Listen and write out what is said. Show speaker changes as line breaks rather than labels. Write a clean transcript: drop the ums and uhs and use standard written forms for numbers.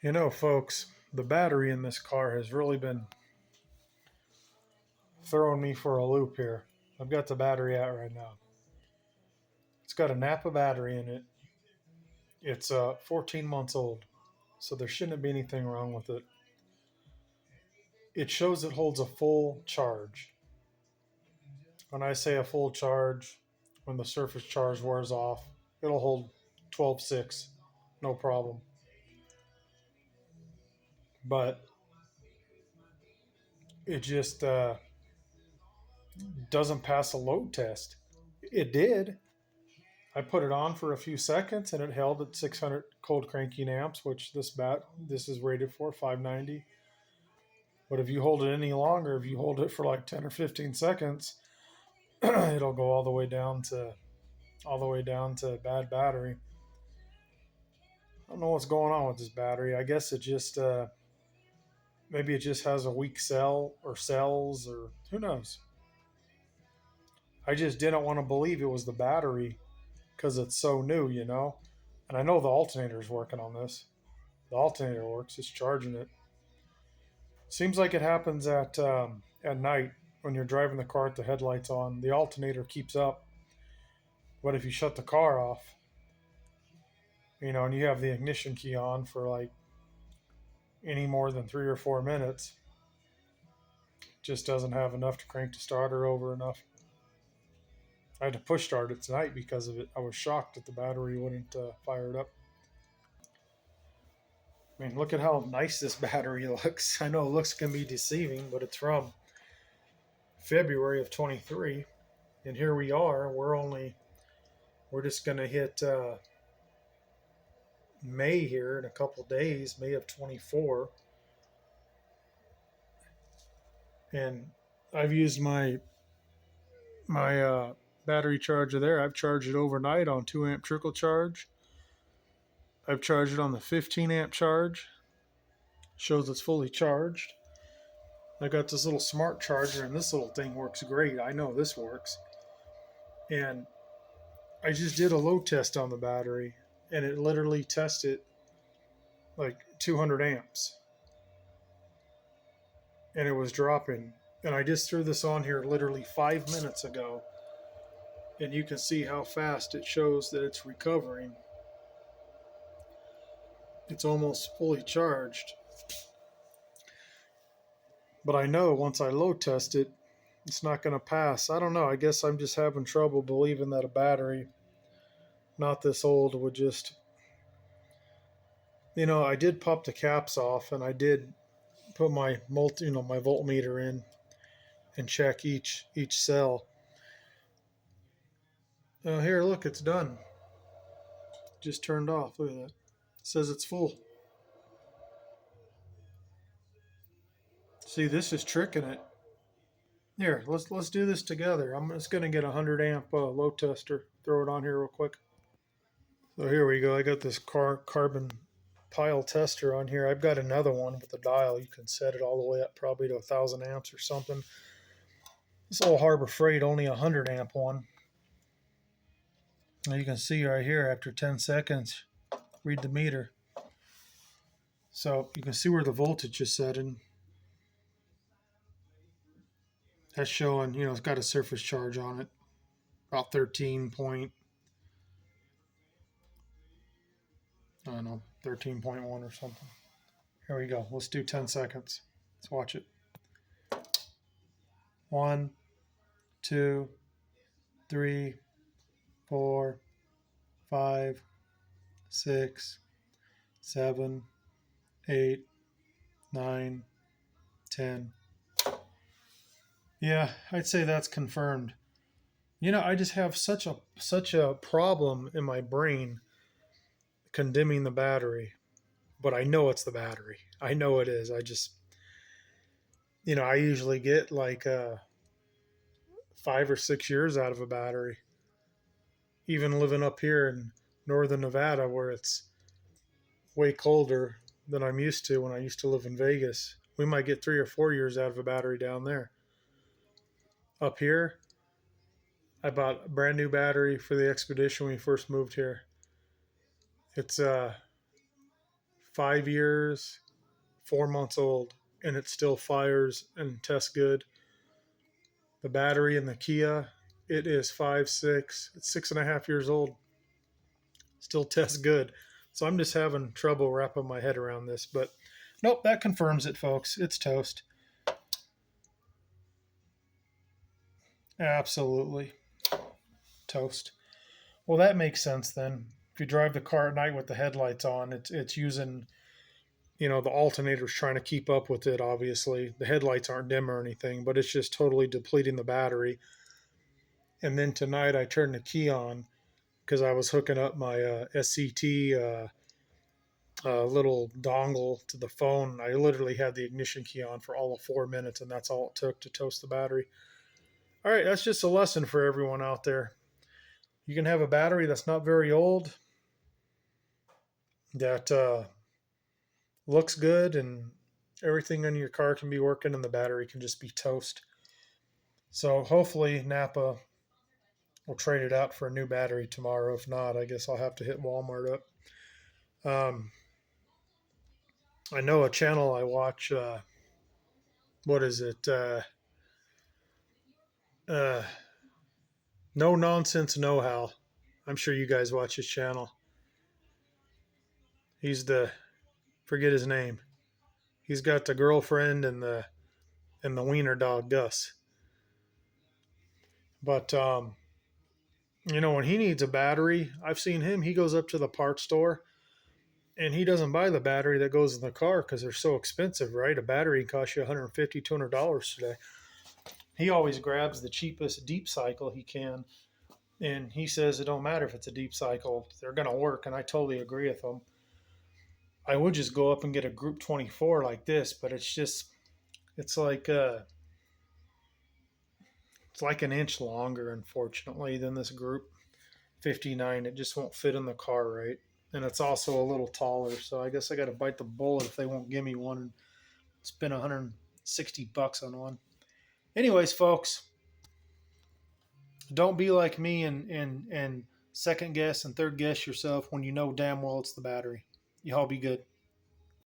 You know, folks, the battery in this car has really been throwing me for a loop here. I've got the battery out right now. It's got a Napa battery in it. It's 14 months old, so there shouldn't be anything wrong with it. It shows it holds a full charge. When I say a full charge, when the surface charge wears off, it'll hold 12.6, no problem. But it just doesn't pass a load test. It did. I put it on for a few seconds and it held at 600 cold cranking amps, which this is rated for 590. But if you hold it any longer, if you hold it for like 10 or 15 seconds, it'll go all the way down to bad battery. I don't know what's going on with this battery. I guess it just maybe it just has a weak cell or cells or who knows. I just didn't want to believe it was the battery because it's so new. And I know the alternator's working on this. The alternator works; it's charging it. Seems like it happens at night when you're driving the car with the headlights on. The alternator keeps up, but if you shut the car off, and you have the ignition key on for like any more than 3 or 4 minutes, just doesn't have enough to crank the starter over enough. I had to push start it tonight because of it. I was shocked that the battery wouldn't fire it up. I mean, look at how nice this battery looks. I know it looks can be deceiving, but it's from February of 23, and here we are. We're just gonna hit May here in a couple days, May of 24, and I've used my battery charger there. I've charged it overnight on 2 amp trickle charge. I've charged it on the 15 amp charge. Shows it's fully charged. I got this little smart charger, and this little thing works great. I know this works. And I just did a load test on the battery, and it literally tested like 200 amps, and it was dropping. And I just threw this on here literally 5 minutes ago, and you can see how fast it shows that it's recovering. It's almost fully charged. But I know once I load test it, it's not going to pass. I don't know. I guess I'm just having trouble believing that a battery not this old would just. I did pop the caps off, and I did put my voltmeter in and check each cell. Here, look, it's done. Just turned off. Look at that. It says it's full. See, this is tricking it. Here, let's do this together. I'm just gonna get a 100 amp load tester. Throw it on here real quick. So here we go. I got this carbon pile tester on here. I've got another one with a dial. You can set it all the way up probably to 1,000 amps or something. This old Harbor Freight only a 100 amp one. Now you can see right here after 10 seconds, read the meter. So you can see where the voltage is setting. That's showing, it's got a surface charge on it, about 13 point, I don't know, 13.1 or something. Here we go. Let's do 10 seconds. Let's watch it. 1, 2, 3, 4, 5, 6, 7, 8, 9, 10. Yeah, I'd say that's confirmed. I just have such a problem in my brain condemning the battery, but I know it's the battery. I know it is. I usually get like 5 or 6 years out of a battery. Even living up here in northern Nevada, where it's way colder than I'm used to when I used to live in Vegas, we might get 3 or 4 years out of a battery down there. Up here, I bought a brand new battery for the Expedition when we first moved here. It's 5 years, 4 months old, and it still fires and tests good. The battery in the Kia, it is 5, 6, it's 6.5 years old, still tests good. So I'm just having trouble wrapping my head around this, but nope, that confirms it, folks. It's toast. Absolutely toast. Well, that makes sense then. If you drive the car at night with the headlights on, it's using, the alternator's trying to keep up with it. Obviously, the headlights aren't dim or anything, but it's just totally depleting the battery. And then tonight I turned the key on because I was hooking up my SCT little dongle to the phone. I literally had the ignition key on for all of 4 minutes, and that's all it took to toast the battery. All right, that's just a lesson for everyone out there. You can have a battery that's not very old, that looks good, and everything in your car can be working, and the battery can just be toast. So hopefully Napa will trade it out for a new battery tomorrow. If not, I guess I'll have to hit Walmart up. I know a channel I watch. What is it? No Nonsense Know How. I'm sure you guys watch his channel. He's forget his name. He's got the girlfriend and the wiener dog Gus. But when he needs a battery, I've seen him. He goes up to the parts store, and he doesn't buy the battery that goes in the car because they're so expensive, right? A battery costs you $150, $200 today. He always grabs the cheapest deep cycle he can, and he says it don't matter if it's a deep cycle, they're going to work, and I totally agree with him. I would just go up and get a Group 24 like this, but it's like an inch longer, unfortunately, than this Group 59. It just won't fit in the car right. And it's also a little taller, so I guess I got to bite the bullet if they won't give me one and spend $160 on one. Anyways, folks, don't be like me and second guess and third guess yourself when you know damn well it's the battery. Y'all be good.